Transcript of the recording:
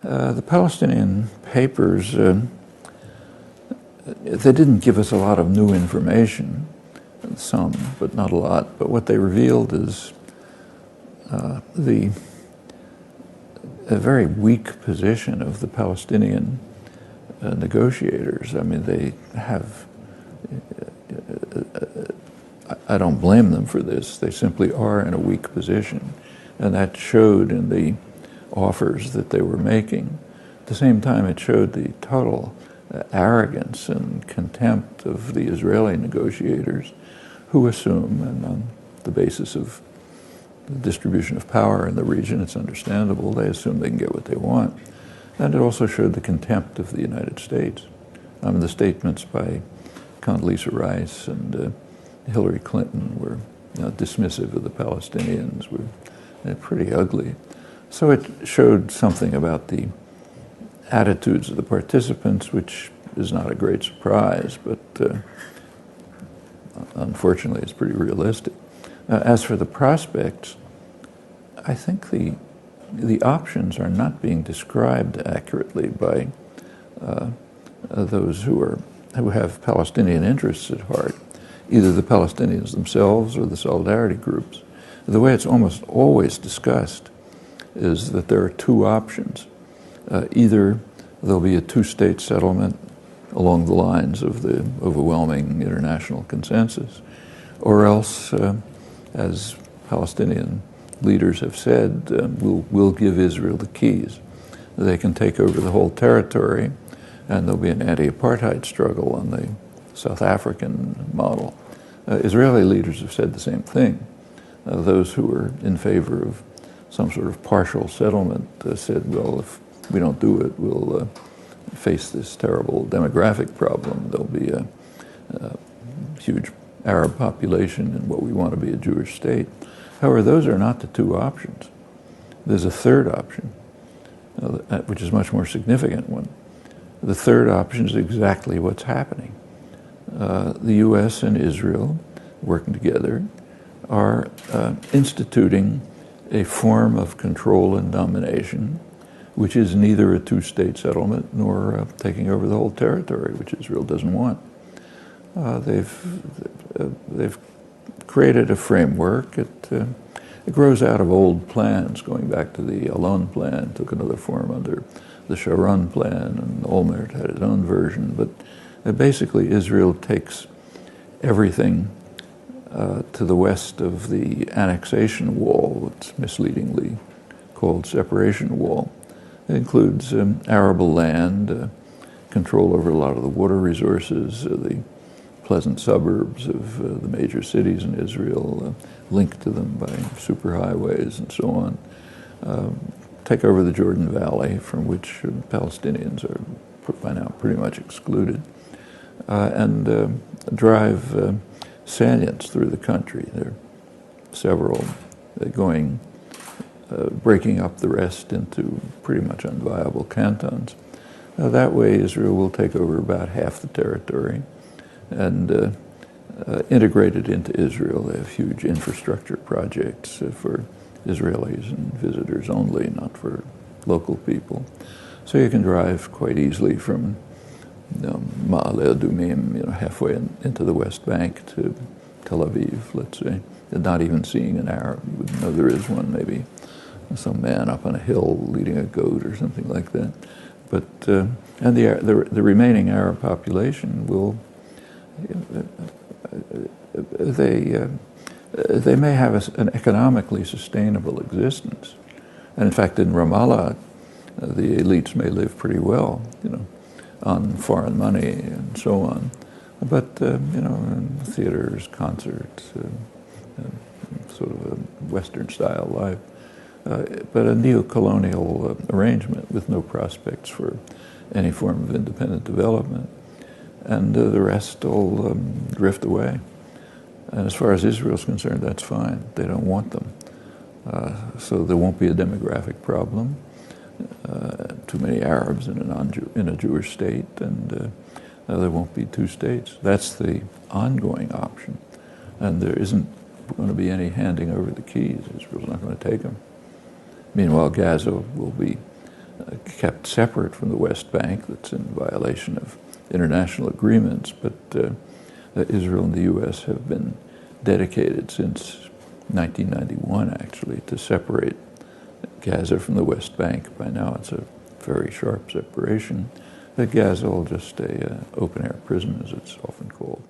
The Palestinian papers, they didn't give us a lot of new information, some, but not a lot. But what they revealed is a very weak position of the Palestinian negotiators. I mean, they have, I don't blame them for this, they simply are in a weak position. And that showed in the offers that they were making. At the same time, it showed the total arrogance and contempt of the Israeli negotiators, who assume, and on the basis of the distribution of power in the region, it's understandable, they assume they can get what they want. And it also showed the contempt of the United States. The statements by Condoleezza Rice and Hillary Clinton were dismissive of the Palestinians, were pretty ugly. So it showed something about the attitudes of the participants, which is not a great surprise, but unfortunately it's pretty realistic. As for the prospects, I think the options are not being described accurately by those who have Palestinian interests at heart, either the Palestinians themselves or the solidarity groups. The way it's almost always discussed is that there are two options. Either there'll be a two-state settlement along the lines of the overwhelming international consensus, or else, as Palestinian leaders have said, we'll give Israel the keys. They can take over the whole territory, and there'll be an anti-apartheid struggle on the South African model. Israeli leaders have said the same thing. Those who are in favor of some sort of partial settlement said, well, if we don't do it, we'll face this terrible demographic problem. There'll be a huge Arab population in what we want to be a Jewish state. However, those are not the two options. There's a third option, which is a much more significant one. The third option is exactly what's happening. The U.S. and Israel, working together, are instituting a form of control and domination, which is neither a two-state settlement nor taking over the whole territory, which Israel doesn't want. They've created a framework. It grows out of old plans, going back to the Alon plan, took another form under the Sharon plan, and Olmert had his own version. But basically, Israel takes everything to the west of the annexation wall, it's misleadingly called separation wall. It includes arable land, control over a lot of the water resources, the pleasant suburbs of the major cities in Israel, linked to them by superhighways and so on. Take over the Jordan Valley, from which Palestinians are by now pretty much excluded, and drive salients through the country. There are several breaking up the rest into pretty much unviable cantons. That way, Israel will take over about half the territory and integrate it into Israel. They have huge infrastructure projects for Israelis and visitors only, not for local people. So you can drive quite easily from Ma'ale Adumim, halfway into the West Bank to Tel Aviv, let's say, and not even seeing an Arab. You wouldn't know there is one, maybe some man up on a hill leading a goat or something like that. But and the remaining Arab population will they may have an economically sustainable existence, and in fact, in Ramallah, the elites may live pretty well, on foreign money and so on. But theaters, concerts, sort of a Western-style life. But a neo-colonial arrangement with no prospects for any form of independent development. And the rest all drift away. And as far as Israel's concerned, that's fine. They don't want them. So there won't be a demographic problem. Too many Arabs in a Jewish state, and there won't be two states. That's the ongoing option. And there isn't going to be any handing over the keys. Israel's not going to take them. Meanwhile, Gaza will be kept separate from the West Bank. That's in violation of international agreements, but Israel and the U.S. have been dedicated since 1991, actually, to separate Gaza from the West Bank. By now it's a very sharp separation. Gaza will just stay an open-air prison, as it's often called.